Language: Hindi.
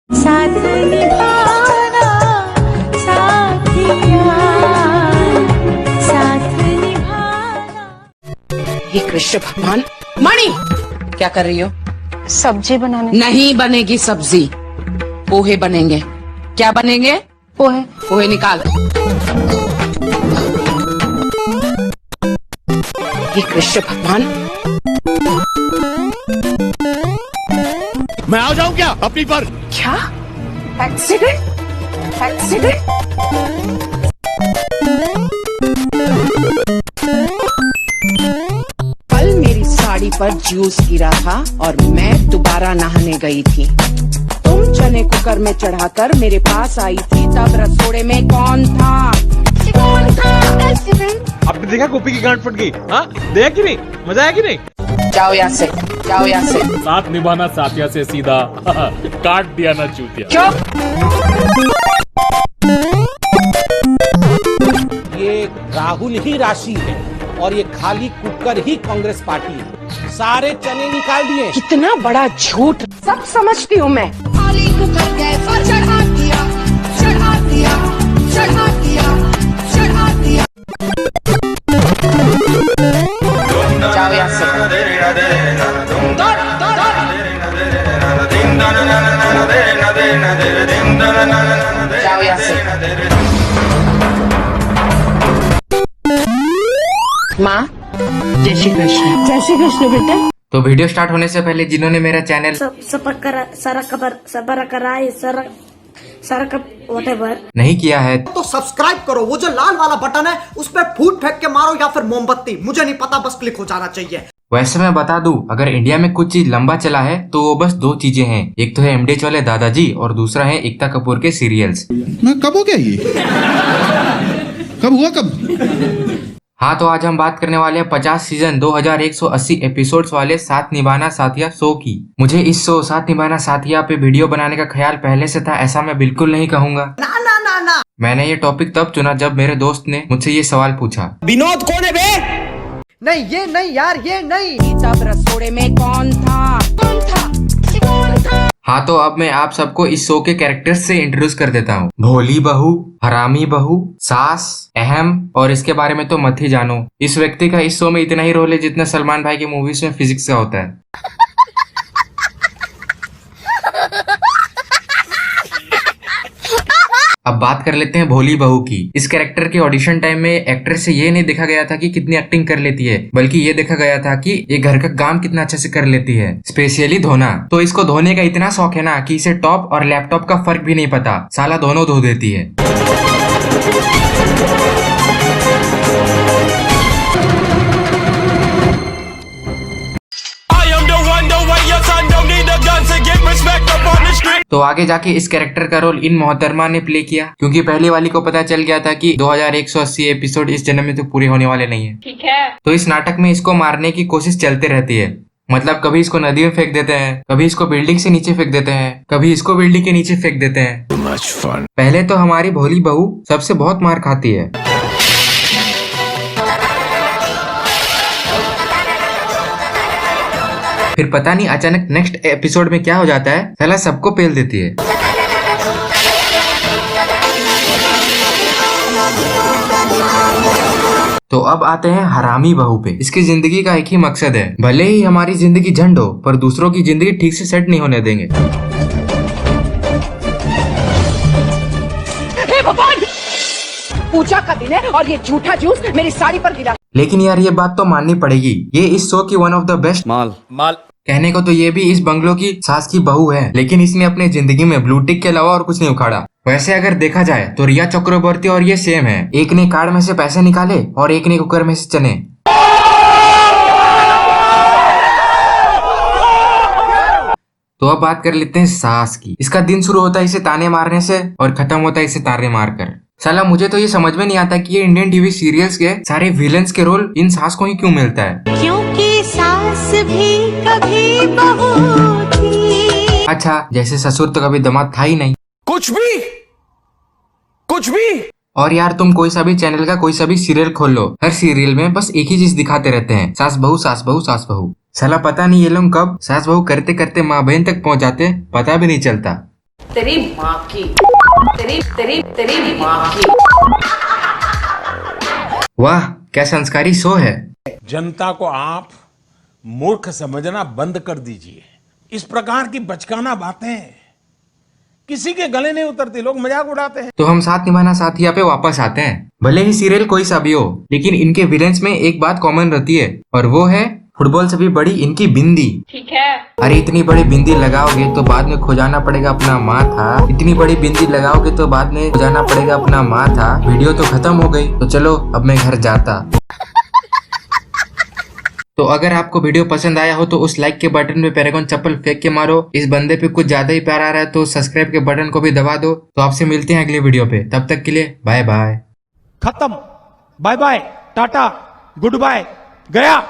साथ निभाना साथिया, साथ निभाना। हे कृष्ण भगवान, मणि क्या कर रही हो? सब्जी बनाने। नहीं बनेगी सब्जी, पोहे बनेंगे। क्या बनेंगे? पोहे। पोहे निकाल। हे कृष्ण भगवान, मैं आ जाऊं क्या अपनी पर? क्या एक्सीडेंट? एक्सीडेंट? कल मेरी साड़ी पर जूस गिरा था और मैं दोबारा नहाने गई थी। तुम चने कुकर में चढ़ाकर मेरे पास आई थी, तब रसोड़े में कौन था? कौन था? आपने देखा गोपी की गांड फट गई? हाँ देखा कि नहीं? मजा आया कि नहीं? जाओ यहाँ से, जाओ यहाँ से। साथ निभाना साथिया से सीधा काट दिया ना चूतिया। चुप। ये राहुल ही राशि है और ये खाली कुकर ही कांग्रेस पार्टी है। सारे चने निकाल दिए। कितना बड़ा झूठ, सब समझती हूँ मैं। खाली कुकर गैस पर चढ़ा दिया, चढ़ा दिया, चढ़ा दिया, चढ़ा दिया। जाओ यहाँ से। जाओ यहाँ से। माँ, जय श्री कृष्ण। जय श्री कृष्ण बेटा। तो वीडियो स्टार्ट होने से पहले जिन्होंने मेरा चैनल नहीं किया है तो सब्सक्राइब करो। वो जो लाल वाला बटन है उस पर फूट फेंक के मारो या फिर मोमबत्ती, मुझे नहीं पता, बस क्लिक हो जाना चाहिए। वैसे मैं बता दूं, अगर इंडिया में कुछ चीज लंबा चला है तो वो बस दो चीजें हैं। एक तो है एमडीएच वाले दादाजी और दूसरा है एकता कपूर के सीरियल्स। मैं कब हो गया ये? कब हुआ कब? हाँ, तो आज हम बात करने वाले हैं 50 सीजन 2180 एपिसोड्स वाले साथ निभाना साथिया शो की। मुझे इस शो साथ निभाना साथिया पे वीडियो बनाने का ख्याल पहले से था, ऐसा मैं बिल्कुल नहीं कहूँगा। ना ना ना ना, मैंने ये टॉपिक तब चुना जब मेरे दोस्त ने मुझसे ये सवाल पूछा, विनोद कौन है बे? नहीं ये नहीं यार, ये नहीं। तब रसोड़े में कौन था? कौन था? कौन था? हाँ, तो अब मैं आप सबको इस शो के कैरेक्टर्स से इंट्रोड्यूस कर देता हूँ। भोली बहू, हरामी बहू, सास, अहम, और इसके बारे में तो मत ही जानो। इस व्यक्ति का इस शो में इतना ही रोल है जितना सलमान भाई की मूवीज में फिजिक्स का होता है। अब बात कर लेते हैं भोली बहू की। इस कैरेक्टर के ऑडिशन टाइम में एक्ट्रेस से ये नहीं देखा गया था कि कितनी एक्टिंग कर लेती है, बल्कि ये देखा गया था कि ये घर का काम कितना अच्छे से कर लेती है, स्पेशली धोना। तो इसको धोने का इतना शौक है ना कि इसे टॉप और लैपटॉप का फर्क भी नहीं पता, साला दोनों धो देती है। तो आगे जाके इस कैरेक्टर का रोल इन मोहतरमा ने प्ले किया, क्योंकि पहली वाली को पता चल गया था कि 2180 एपिसोड इस जन्म में तो पूरे होने वाले नहीं है। ठीक है। तो इस नाटक में इसको मारने की कोशिश चलते रहती है। मतलब कभी इसको नदी में फेंक देते हैं, कभी इसको बिल्डिंग से नीचे फेंक देते हैं, कभी इसको बिल्डिंग के नीचे फेंक देते हैं। पहले तो हमारी भोली बहू सबसे बहुत मार खाती है। फिर पता नहीं अचानक नेक्स्ट एपिसोड में क्या हो जाता है, साला सबको पेल देती है। तो अब आते हैं हरामी बहू पे। इसकी जिंदगी का एक ही मकसद है, भले ही हमारी जिंदगी झंड हो पर दूसरों की जिंदगी ठीक से सेट नहीं होने देंगे। पूजा का दिन है और ये झूठा जूस मेरी साड़ी पर गिरा। लेकिन यार ये बात तो माननी पड़ेगी, ये इस शो की वन ऑफ द बेस्ट माल। कहने को तो ये भी इस बंगलो की सास की बहू है, लेकिन इसने अपनी जिंदगी में ब्लू टिक के अलावा और कुछ नहीं उखाड़ा। वैसे अगर देखा जाए तो रिया चक्रवर्ती और ये सेम है, एक ने कार्ड में से पैसे निकाले और एक ने कुकर में से चने। तो अब बात कर लेते हैं सास की। इसका दिन शुरू होता है इसे ताने मारने से और खत्म होता है इसे ताने मारकर। साला मुझे तो ये समझ में नहीं आता कि ये इंडियन टीवी सीरियल्स के सारे विलन्स के रोल इन सास को ही क्यों मिलता है। क्योंकि सास भी कभी बहू थी। अच्छा, जैसे ससुर तो कभी दामाद था ही नहीं। कुछ भी। और यार तुम कोई सा भी चैनल का कोई सा भी सीरियल खोल लो, हर सीरियल में बस एक ही चीज दिखाते रहते हैं, सास बहू सास बहू सास बहू। साला पता नहीं ये लोग कब सास बहू करते करते माँ बहन तक पहुँच जाते, पता भी नहीं चलता। तेरी माँ की, तेरी माँ की। वाह, क्या संस्कारी शो है। जनता को आप मूर्ख समझना बंद कर दीजिए। इस प्रकार की बचकाना बातें किसी के गले नहीं उतरती, लोग मजाक उड़ाते हैं। तो हम साथ निभाना साथिया पे वापस आते हैं। भले ही सीरियल कोई सा भी हो, लेकिन इनके विलेंस में एक बात कॉमन रहती है, और वो है फुटबॉल से भी बड़ी इनकी बिंदी। ठीक है। अरे इतनी बड़ी बिंदी लगाओगे तो बाद में खोजाना पड़ेगा अपना माथा। इतनी बड़ी बिंदी लगाओगे तो बाद में खोजाना पड़ेगा अपना माथा। वीडियो तो खत्म हो गई, तो चलो अब मैं घर जाता। तो अगर आपको वीडियो पसंद आया हो तो उस लाइक के बटन पे पैरागॉन चप्पल फेंक के मारो। इस बंदे पे कुछ ज्यादा ही प्यार आ रहा है तो सब्सक्राइब के बटन को भी दबा दो। तो आपसे मिलते हैं अगले वीडियो पे, तब तक के लिए बाय बाय। खत्म, bye bye, tata, goodbye, गया।